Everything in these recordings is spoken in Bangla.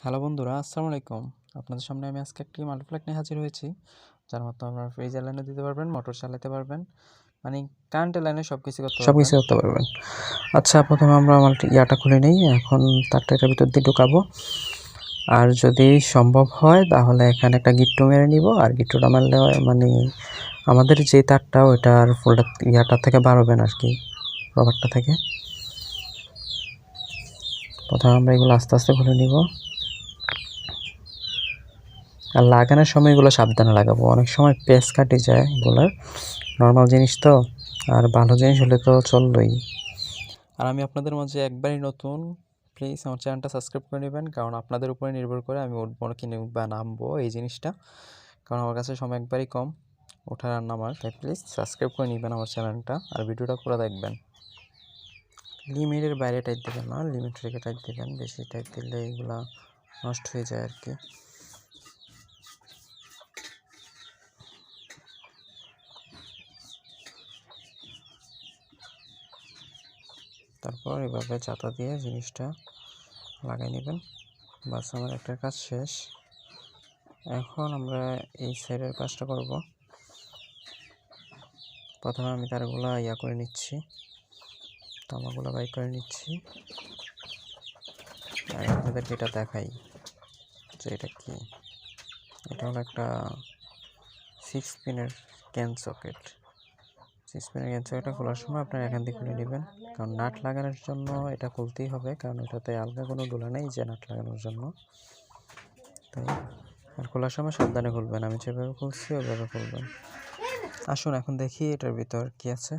হ্যালো বন্ধুরা, আসসালামু আলাইকুম। আপনাদের সামনে আমি আজকে একটি মাল্টিপ্লাগ নিয়ে হাজির হয়েছি, যার মাধ্যমে আপনারা ফ্রিজের লাইনে দিতে পারবেন, মোটর চালাতে পারবেন, মানে কারেন্টের লাইনে সব কিছু করতে পারবেন। আচ্ছা, প্রথমে আমরা ইয়াটা খুলে নিই। এখন তারটা এটার ভিতর দিয়ে ঢুকাবো, আর যদি সম্ভব হয় তাহলে এখানে একটা গিট্টু মেরে নিব। আর গিট্টুটা মারলে মানে আমাদের যে তারটা ওইটার ফুলটা ইয়াটা থেকে বার হবে না আর কি, রবারটা থেকে। প্রথমে আমরা এগুলো আস্তে আস্তে খুলে নিব। আর লাগানোর সময় এগুলো সাবধানে লাগাবো, অনেক সময় পেঁচ কাটে যায় এগুলোর। নর্মাল জিনিস তো, আর ভালো জিনিস হলে তো চলবেই। আর আমি আপনাদের মাঝে একবারই নতুন, প্লিজ আমার চ্যানেলটা সাবস্ক্রাইব করে নেবেন, কারণ আপনাদের উপরে নির্ভর করে আমি উঠবো কি বা নামবো এই জিনিসটা, কারণ আমার কাছে সময় একবারই কম ওঠার আর নামার। তাই প্লিজ সাবস্ক্রাইব করে নেবেন আমার চ্যানেলটা, আর ভিডিওটা পুরো দেখবেন। লিমিটের বাইরে টাইপ দেবেন না, লিমিট রেখে টাইপ দেবেন। বেশি টাইপ দিলে এগুলা নষ্ট হয়ে যায় আর কি। তারপর এভাবে চাতা দিয়ে জিনিসটা লাগাই নেবেন। বাস, আমার একটা কাজ শেষ। এখন আমরা এই সাইডের কাজটা করব। প্রথমে আমি তারগুলা করে নিচ্ছি, তামাগুলো বাই করে নিচ্ছি। আর আপনাদেরকে এটা দেখাই যে এটা কি। এটা হলো একটা 6 পিনের ক্যান সকেট। 6 পিনের ক্যান সকেটটা খোলার সময় আপনারা এখান থেকে খুলে নেবেন, কারণ নাট লাগানোর জন্য এটা খুলতেই হবে, কারণ এটাতে আলগা কোনো ডোলা নেই যে নাট লাগানোর জন্য। তাই আর খোলার সময় সাবধানে খুলবেন, আমি যেভাবে খুলছি ওইভাবে খুলবেন। আসুন এখন দেখি এটার ভিতর কি আছে।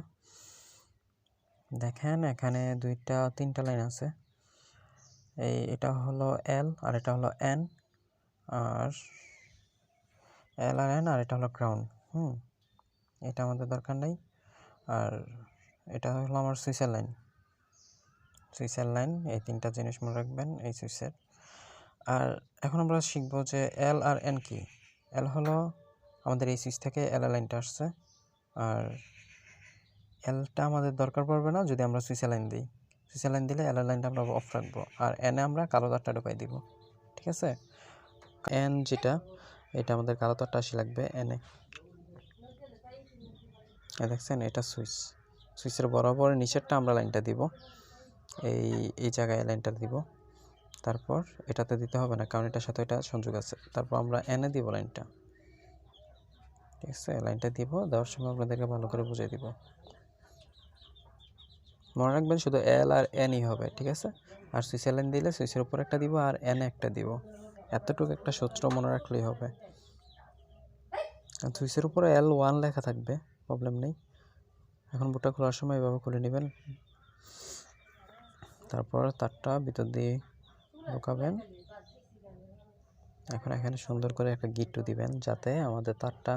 দেখেন এখানে 3টা লাইন আছে। এটা হলো এল, আর এটা হলো এন, আর এল আর এন, আর এটা হলো গ্রাউন্ড। এটা আমাদের দরকার নেই। আর এটা হলো আমার সুইচের লাইন। এই 3টা জিনিস মনে রাখবেন এই সুইচের। আর এখন আমরা শিখবো যে এল আর এন কি। এল হলো আমাদের এই সুইচ থেকে এল লাইনটা আসছে, আর এলটা আমাদের দরকার পড়বে না যদি আমরা সুইচের লাইন দিই। সুইচের লাইন দিলে এল লাইনটা আমরা অফ রাখবো, আর এনে আমরা কালো তারটা ঢুকাই দিব। ঠিক আছে? এন যেটা, এটা আমাদের কালো তারটা আসি লাগবে এনে। দেখছেন, এটা সুইচের বরাবর নিচেরটা আমরা লাইনটা দিব, এই জায়গায় লাইনটা দিব। তারপর এটাতে দিতে হবে না, কারণ এটার সাথে এটা সংযোগ আছে। তারপর আমরা এনে দিব লাইনটা। ঠিক আছে, লাইনটা দিব। দেওয়ার সময় আপনাদেরকে ভালো করে বুঝিয়ে দিব। মনে রাখবেন শুধু এল আর এনই হবে। ঠিক আছে? আর সুইচের লাইন দিলে সুইচের উপর একটা দিব আর এনে একটা দিব। এতটুকু একটা সূত্র মনে রাখলেই হবে। সুইচের উপরে L1 লেখা থাকবে, প্রবলেম নেই। এখন বোর্ডটা খোলার সময় এভাবে খুলে নেবেন। তারপর তারটা ভিতর দিয়ে ঢোকাবেন। এখন এখানে সুন্দর করে একটা গিট্টু দিবেন, যাতে আমাদের তারটা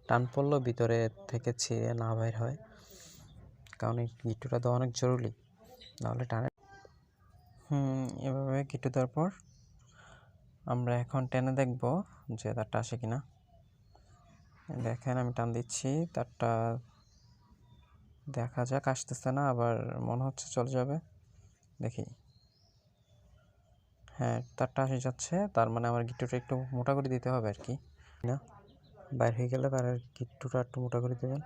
টান পড়লেও ভিতরে থেকে ছিঁড়ে না বাইর হয়, কারণ এই গিট্টুটা তো অনেক জরুরি, নাহলে টানে। এভাবে গিট্টু দেওয়ার পর আমরা এখন টেনে দেখব যে তারটা আসে কিনা। দেখেন আমি টান দিচ্ছি, তারটা দেখা যাক আসতেছে না, আবার মনে হচ্ছে চলে যাবে। দেখি, হ্যাঁ তারটা আসে যাচ্ছে, তার মানে আমার গিট্টুটা একটু মোটা করে দিতে হবে আর কি। না, বাইর হয়ে গেলে তার গিট্টুটা একটু মোটা করে দেবেন।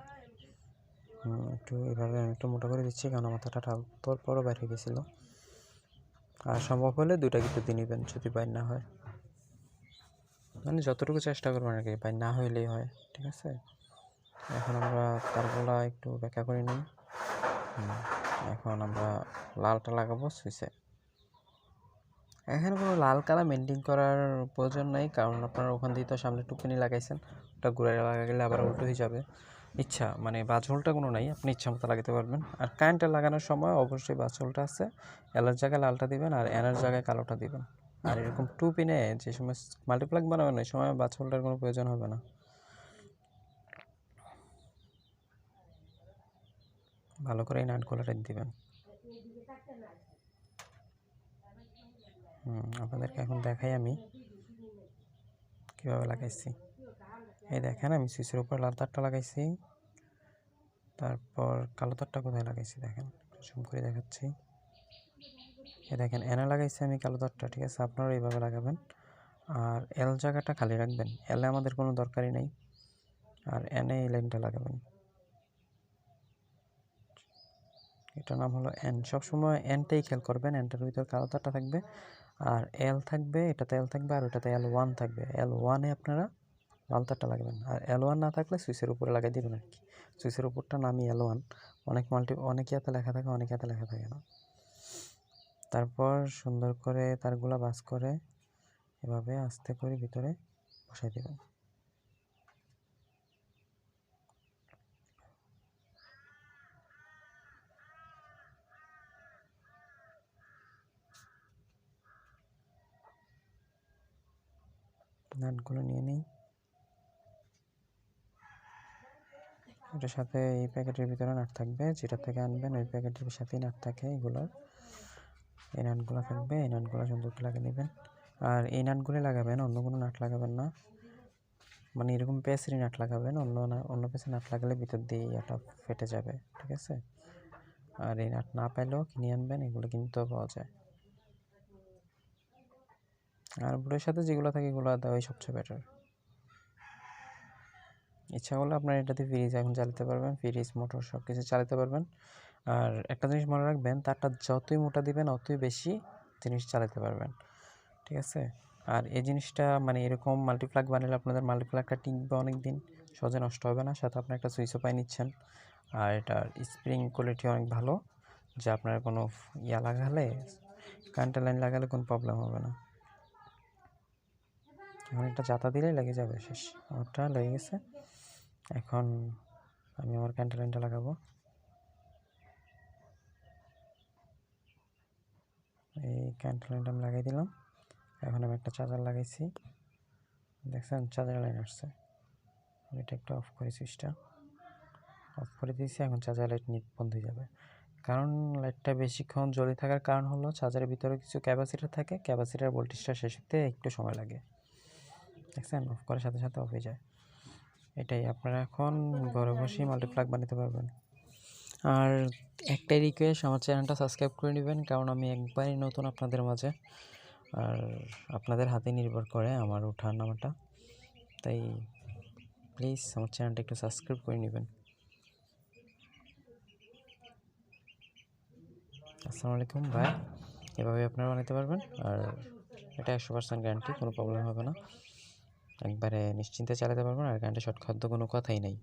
একটু এভাবে আমি একটু মোটা করে দিচ্ছি, কারণ আমার তারটা তোর পরও বাইর হয়ে গেছিলো। আর সম্ভব হলে 2টা গিট্টু দিয়ে নেবেন, যদি বাইর না হয়। মানে যতটুকু চেষ্টা করবেন আর কি, বাইর না হইলেই হয়। ঠিক আছে? এখন আমরা তারগুলা একটু ব্যাখ্যা করে নিই। এখন আমরা লালটা লাগাবো সুইচে। এখানে কোনো লাল কালার মেনটেন করার প্রয়োজন নেই, কারণ আপনারা ওখান দিয়ে তো সামনে টুকটানি লাগাইছেন, ওটা ঘুরে লাগা গেলে আবার উল্টো হয়ে যাবে। মানে বাজহোলটা কোনো নাই, আপনি ইচ্ছা মতো লাগাতে পারবেন। আর কারেন্টটা লাগানোর সময় অবশ্যই বাজহোলটা আছে, এলের জায়গায় লালটা দিবেন আর এনের জায়গায় কালোটা দিবেন। আর এরকম 2 পিনে যে সময় মাল্টিপ্লাগ বানাবেন ওই সময় বাজহোলটার কোনো প্রয়োজন হবে না। ভালো করে এই নাটগুলো টাইট দিবেন। আপনাদেরকে এখন দেখাই আমি কীভাবে লাগাইছি। এই দেখেন, আমি সুইচের উপর লাল তারটা লাগাইছি, তারপর কালো তারটা কোথায় লাগাইছি দেখেন, জুম করে দেখাচ্ছি। এ দেখেন এনে লাগাইছি আমি কালো তারটা, ঠিক আছে? আপনারা এইভাবে লাগাবেন। আর এল জায়গাটা খালি রাখবেন, এলে আমাদের কোনো দরকারই নেই। আর এনে এই লাইনটা লাগাবেন, এটার নাম হলো এন। সবসময় এনটাই খেয়াল করবেন, এনটার ভিতর কালো তারটা থাকবে আর এল থাকবে, এটাতে এল থাকবে আর ওটাতে L1 থাকবে। L1-এ আপনারা লাল তারটা লাগাবেন, আর L1 না থাকলে সুইচের উপরে লাগাই দেবেন আর কি। সুইচের উপরটা নামই L1। অনেক ইয়াতে লেখা থাকে, অনেক ইয়াতে লেখা থাকে না। তারপর সুন্দর করে তারগুলা বাস করে এভাবে আস্তে করে ভিতরে বসাই দেবেন। নাটগুলো নিয়ে নিই, এটার সাথে এই প্যাকেটের ভিতরে নাট থাকবে, যেটা থেকে আনবেন ওই প্যাকেটের সাথেই নাট থাকে। এগুলোর এই নাটগুলো থাকবে, এই নাটগুলো সুন্দর করে লাগিয়ে নেবেন। আর এই নাটগুলো লাগাবেন, অন্য কোনো নাট লাগাবেন না, মানে এরকম পেঁচারি নাট লাগাবেন। অন্য পেঁচে নাট লাগালে ভিতর দিয়ে এটা ফেটে যাবে, ঠিক আছে? আর এই নাট না পাইলেও কিনে আনবেন, এগুলো কিনতেও পাওয়া যায়। আর বোর্ডের সাথে যেগুলো থাকে এগুলো দেওয়াই সবচেয়ে বেটার। ইচ্ছা করলে আপনার এটাতে ফ্রিজ এখন চালাতে পারবেন, ফ্রিজ মোটর সব কিছু চালাতে পারবেন। আর একটা জিনিস মনে রাখবেন, তারটা যতই মোটা দিবেন অতই বেশি জিনিস চালাতে পারবেন, ঠিক আছে? আর এই জিনিসটা মানে এরকম মাল্টিপ্লাগ বানালে আপনাদের মাল্টিপ্লাগটা টিকবে অনেক দিন, সহজে নষ্ট হবে না। সাথে আপনি একটা সুইচও পাই নিচ্ছেন। আর এটার স্প্রিং কোয়ালিটি অনেক ভালো, যে আপনার কোনো ইয়া লাগালে, কারেন্টের লাইন লাগালে কোনো প্রবলেম হবে না। এখন একটা জাতা দিলেই লেগে যাবে, শেষ। আমারটা লেগে গেছে। এখন আমি আমার কারেন্টের লাইনটা লাগাবো। এই কারেন্টের লাইনটা আমি লাগাই দিলাম। এখন আমি একটা চার্জার লাগাইছি, দেখছেন চার্জার লাইন আসছে। এটা একটু অফ করে, সুইচটা অফ করে দিয়েছি। এখন চার্জার লাইট বন্ধ হয়ে যাবে, কারণ লাইটটা বেশিক্ষণ জ্বলে থাকার কারণ হলো চার্জারের ভিতরে কিছু ক্যাপাসিটার থাকে, ক্যাপাসিটার ভোল্টেজটা শেষ হতে একটু সময় লাগে। দেখছেন অফ করার সাথে সাথে অফ হয়ে যায়। এটাই, আপনারা এখন ঘরে বসেই মাল্টিপ্লাগ বানাতে পারবেন। আর একটাই রিকোয়েস্ট, আমার চ্যানেলটা সাবস্ক্রাইব করে নেবেন, কারণ আমি একবারই নতুন আপনাদের মাঝে, আর আপনাদের হাতে নির্ভর করে আমার ওঠা নামাটা। তাই প্লিজ আমার চ্যানেলটা একটু সাবস্ক্রাইব করে নেবেন। আসসালামু আলাইকুম ভাই, এভাবে আপনারা বানাতে পারবেন। আর এটা 100% গ্যারান্টি, কোনো প্রবলেম হবে না, একবারে নিশ্চিন্তে চালাতে পারবেন। আর কারেন্টে শর্ট খাওয়ার তো কোনো কথাই নেই।